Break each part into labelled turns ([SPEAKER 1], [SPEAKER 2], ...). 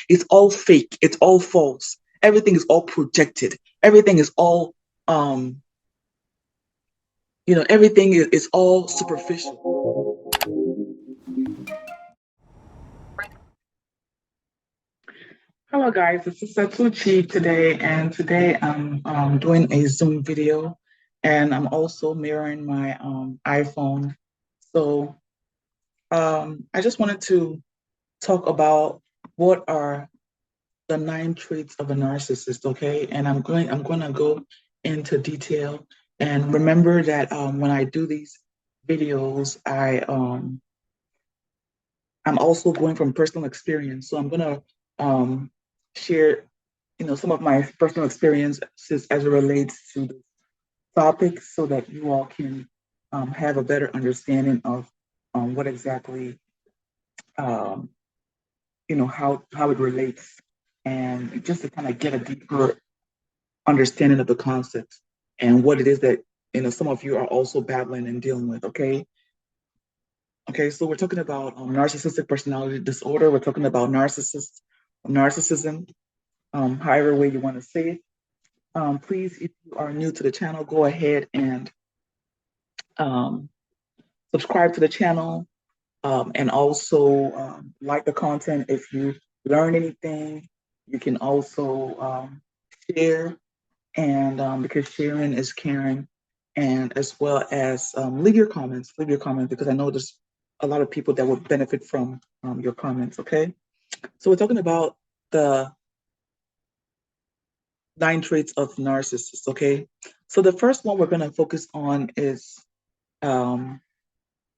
[SPEAKER 1] It's all fake. It's all false. Everything is all projected. Everything is all everything is all superficial. Hello guys, this is Satuchi today, and today I'm doing a Zoom video, and I'm also mirroring my iPhone. So I just wanted to talk about what are the 9 traits of a narcissist, okay? And I'm going to go into detail. And remember that when I do these videos, I'm also going from personal experience. So I'm gonna share, some of my personal experiences as it relates to the topic, so that you all can have a better understanding of what exactly um, how it relates, and just to kind of get a deeper understanding of the concept and what it is that some of you are also battling and dealing with. Okay, so we're talking about narcissistic personality disorder. We're talking about narcissism, however way you want to say it. Please, if you are new to the channel, go ahead and um, subscribe to the channel, and also like the content. If you learn anything, you can also share, and because sharing is caring, and as well as leave your comments, because I know there's a lot of people that would benefit from your comments. Okay, so we're talking about the 9 traits of narcissists. Okay, so the first one we're going to focus on is um,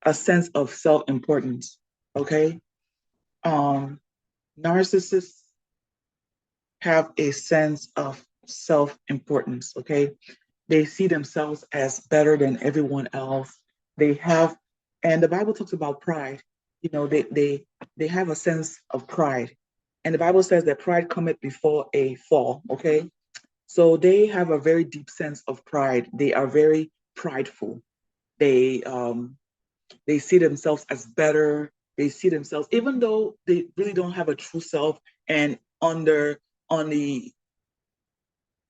[SPEAKER 1] a sense of self-importance. Okay, um, narcissists have a sense of self-importance. Okay, they see themselves as better than everyone else. They have, and the Bible talks about pride. They have a sense of pride, and the Bible says that pride cometh before a fall. Okay, so they have a very deep sense of pride. They are very prideful. They see themselves as better. They see themselves, even though they really don't have a true self, and on the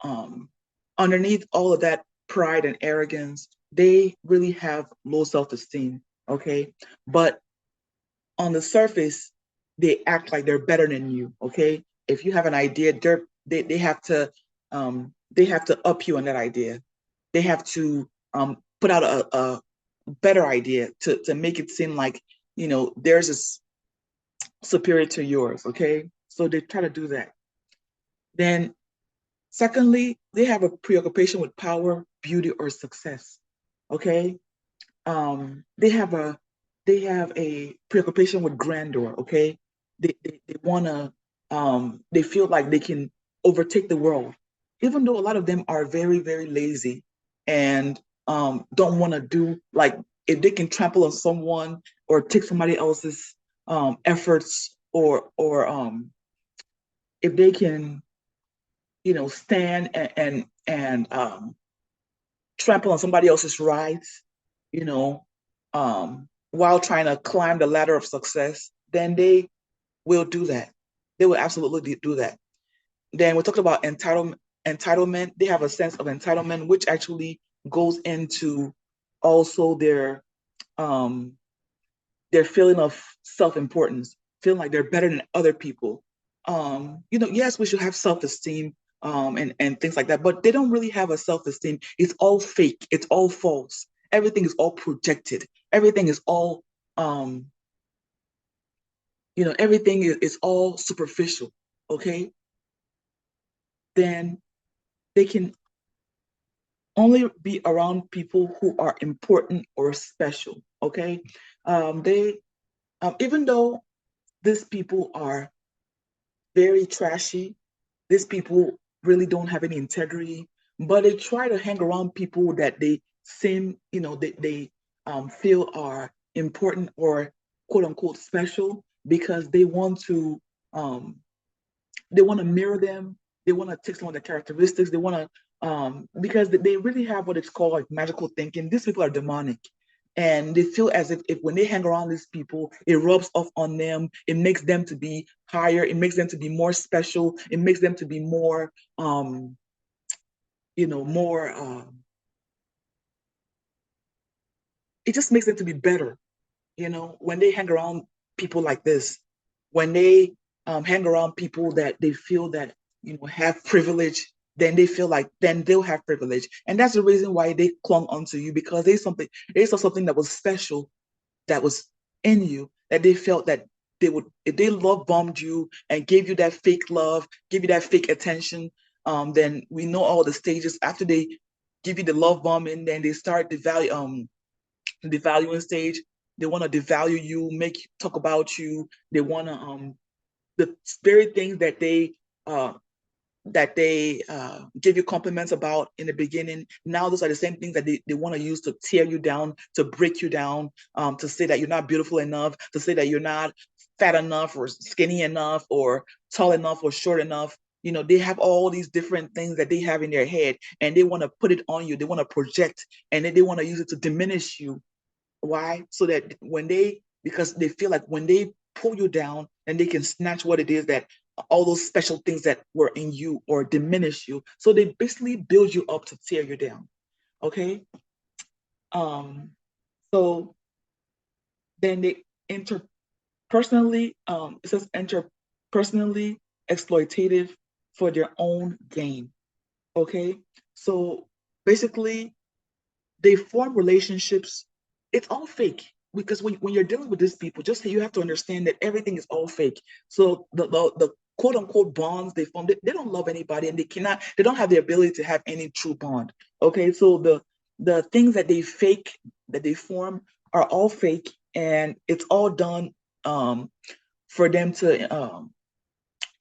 [SPEAKER 1] um, underneath all of that pride and arrogance, they really have low self-esteem. Okay, but on the surface, they act like they're better than you. Okay, if you have an idea, they have to up you on that idea. They have to put out a better idea to make it seem like theirs is superior to yours. Okay, so they try to do that. Then secondly, they have a preoccupation with power, beauty, or success. Okay, they have a preoccupation with grandeur. Okay, they wanna they feel like they can overtake the world, even though a lot of them are very very lazy, and don't want to do, like, if they can trample on someone or take somebody else's efforts, or if they can stand and trample on somebody else's rights, you know, while trying to climb the ladder of success, then they will do that. They will absolutely do that. Then we're talking about entitlement. Entitlement. They have a sense of entitlement, which actually goes into also their feeling of self-importance, feeling like they're better than other people. Yes, we should have self-esteem, and things like that, but they don't really have a self-esteem. It's all fake. It's all false. Everything is all projected. Everything is all everything is all superficial. Okay, then they can only be around people who are important or special. Okay, they even though these people are very trashy. These people really don't have any integrity, but they try to hang around people that they seem, they feel are important or quote unquote special, because um, they want to mirror them. They want to take some of the characteristics. They want to because they really have what it's called like magical thinking. These people are demonic. And they feel as if when they hang around these people, it rubs off on them. It makes them to be higher. It makes them to be more special. It makes them to be more, more. It just makes them to be better. When they hang around people like this, when they hang around people that they feel that have privilege, then they'll have privilege, and that's the reason why they clung onto you, because they saw something that was special, that was in you, that they felt that they would, if they love bombed you and gave you that fake love, give you that fake attention, then we know all the stages after they give you the love bombing, then they start the valuing stage. They want to devalue you, talk about you. They want to the very things uh that they give you compliments about in the beginning. Now those are the same things that they want to use to tear you down, to break you down, to say that you're not beautiful enough, to say that you're not fat enough or skinny enough or tall enough or short enough. They have all these different things that they have in their head, and they want to put it on you. They want to project, and then they want to use it to diminish you. Why? So that because they feel like when they pull you down, and they can snatch what it is, that all those special things that were in you, or diminish you. So they basically build you up to tear you down. Okay. So then they interpersonally, it says interpersonally exploitative for their own gain. Okay. So basically, they form relationships. It's all fake, because when you're dealing with these people, just you have to understand that everything is all fake. So the quote unquote bonds they form, they don't love anybody, and they don't have the ability to have any true bond. Okay, so the things that they form are all fake, and it's all done for them to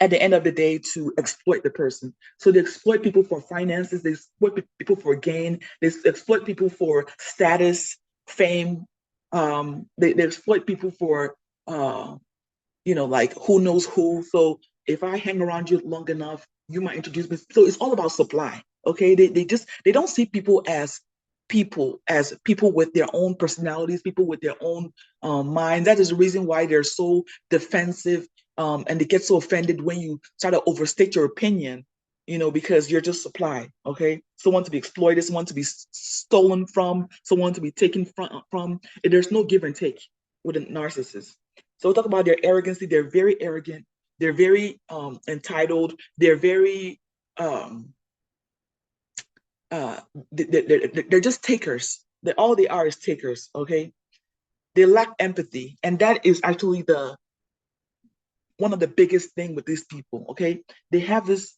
[SPEAKER 1] at the end of the day, to exploit the person. So they exploit people for finances, they exploit people for gain, they exploit people for status, fame. They exploit people for like who knows who. So if I hang around you long enough, you might introduce me. So it's all about supply. Okay. They don't see people as people with their own personalities, people with their own minds. That is the reason why they're so defensive, and they get so offended when you try to overstate your opinion, because you're just supply. Okay. Someone to be exploited, someone to be stolen from, someone to be taken from. There's no give and take with a narcissist. So we'll talk about their arrogancy. They're very arrogant. They're very entitled. They're very uh, they're just takers. All they are is takers. Okay, they lack empathy, and that is actually the one of the biggest thing with these people. Okay, they have this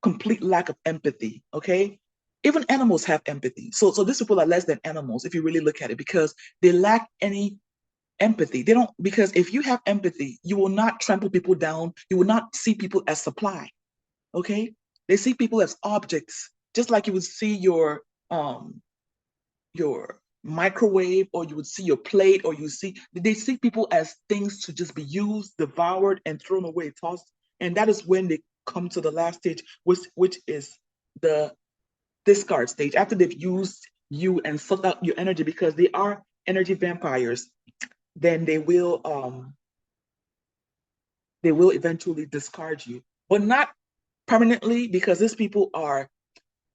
[SPEAKER 1] complete lack of empathy. Okay, even animals have empathy. So these people are less than animals if you really look at it, because they lack any empathy. They don't, because if you have empathy, you will not trample people down. You will not see people as supply. Okay, they see people as objects, just like you would see your microwave, or you would see your plate, or they see people as things to just be used, devoured, and thrown away, tossed. And that is when they come to the last stage, which is the discard stage, after they've used you and sucked out your energy, because they are energy vampires. Then they will eventually discard you, but not permanently, because these people are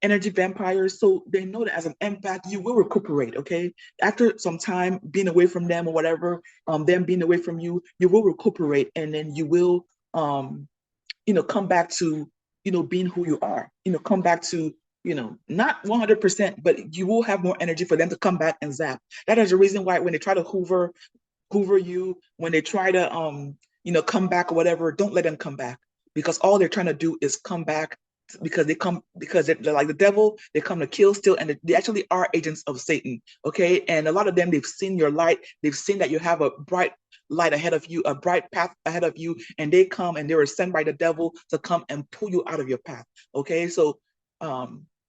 [SPEAKER 1] energy vampires. So they know that as an empath, you will recuperate. Okay, after some time being away from them or whatever, them being away from you, you will recuperate, and then you will, come back to, being who you are. Come back to, not 100%, but you will have more energy for them to come back and zap. That is the reason why when they try to hoover you, when they try to come back or whatever, don't let them come back, because all they're trying to do is come back, because they're like the devil. They come to kill, steal, and they actually are agents of Satan. Okay, and a lot of them, they've seen your light, they've seen that you have a bright light ahead of you, a bright path ahead of you, and they come, and they were sent by the devil to come and pull you out of your path. Okay, so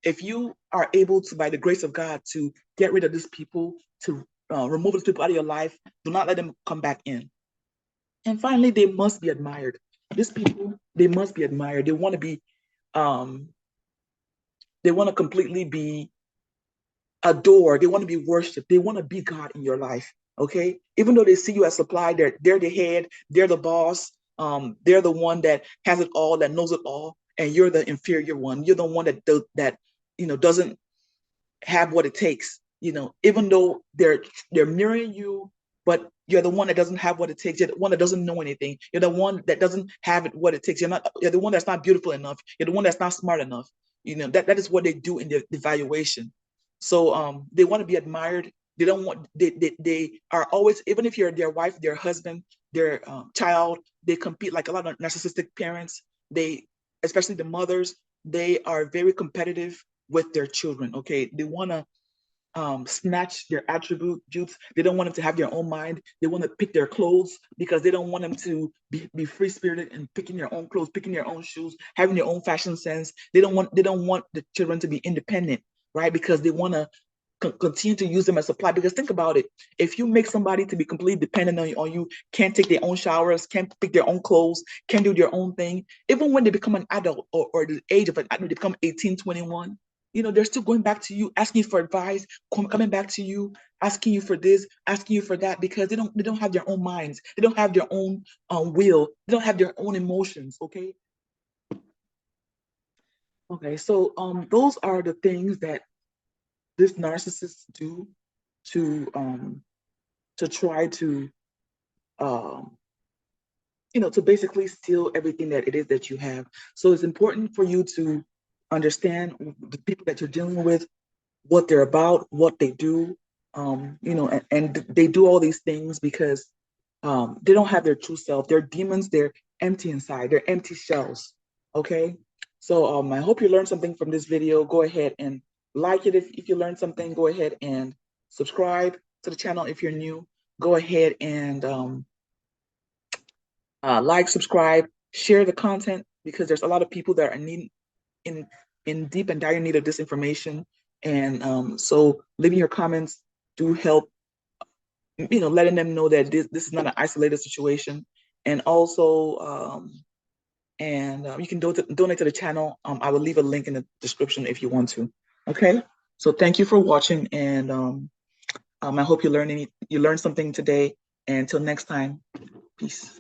[SPEAKER 1] if you are able to, by the grace of God, to get rid of these people, to remove these people out of your life, do not let them come back in. And finally, they must be admired. These people, they must be admired. They want to be, they want to completely be adored. They want to be worshipped. They want to be God in your life. Okay, even though they see you as supply, they're the head, they're the boss, they're the one that has it all, that knows it all, and you're the inferior one. You're the one that doesn't have what it takes. Even though they're mirroring you, but you're the one that doesn't have what it takes. You're the one that doesn't know anything. You're the one that doesn't have it what it takes. You're the one that's not beautiful enough. You're the one that's not smart enough. That is what they do in their evaluation. So they want to be admired. They don't want they are always, even if you're their wife, their husband, their child, they compete like a lot of narcissistic parents. They, especially the mothers, they are very competitive with their children. Okay, they want to snatch their attributes. They don't want them to have their own mind. They want to pick their clothes because they don't want them to be free spirited and picking their own clothes, picking their own shoes, having their own fashion sense. They don't want the children to be independent, right? Because they want to continue to use them as supply. Because think about it, if you make somebody to be completely dependent on you, can't take their own showers, can't pick their own clothes, can't do their own thing, even when they become an adult, or the age of an adult, they become 18, 21, they're still going back to you, asking you for advice, coming back to you, asking you for this, asking you for that, because they don't have their own minds. They don't have their own will. They don't have their own emotions. Okay, so those are the things that this narcissists do to try to to basically steal everything that it is that you have. So it's important for you to understand the people that you're dealing with, what they're about, what they do, and they do all these things because they don't have their true self. They're demons. They're empty inside. They're empty shells. Okay. So I hope you learned something from this video. Go ahead and like it if you learned something. Go ahead and subscribe to the channel if you're new. Go ahead and like, subscribe, share the content, because there's a lot of people that are in deep and dire need of this information. And so leaving your comments do help, letting them know that this is not an isolated situation. And also, you can donate to the channel. I will leave a link in the description if you want to. Okay. So thank you for watching, and I hope you learned something today. And until next time, peace.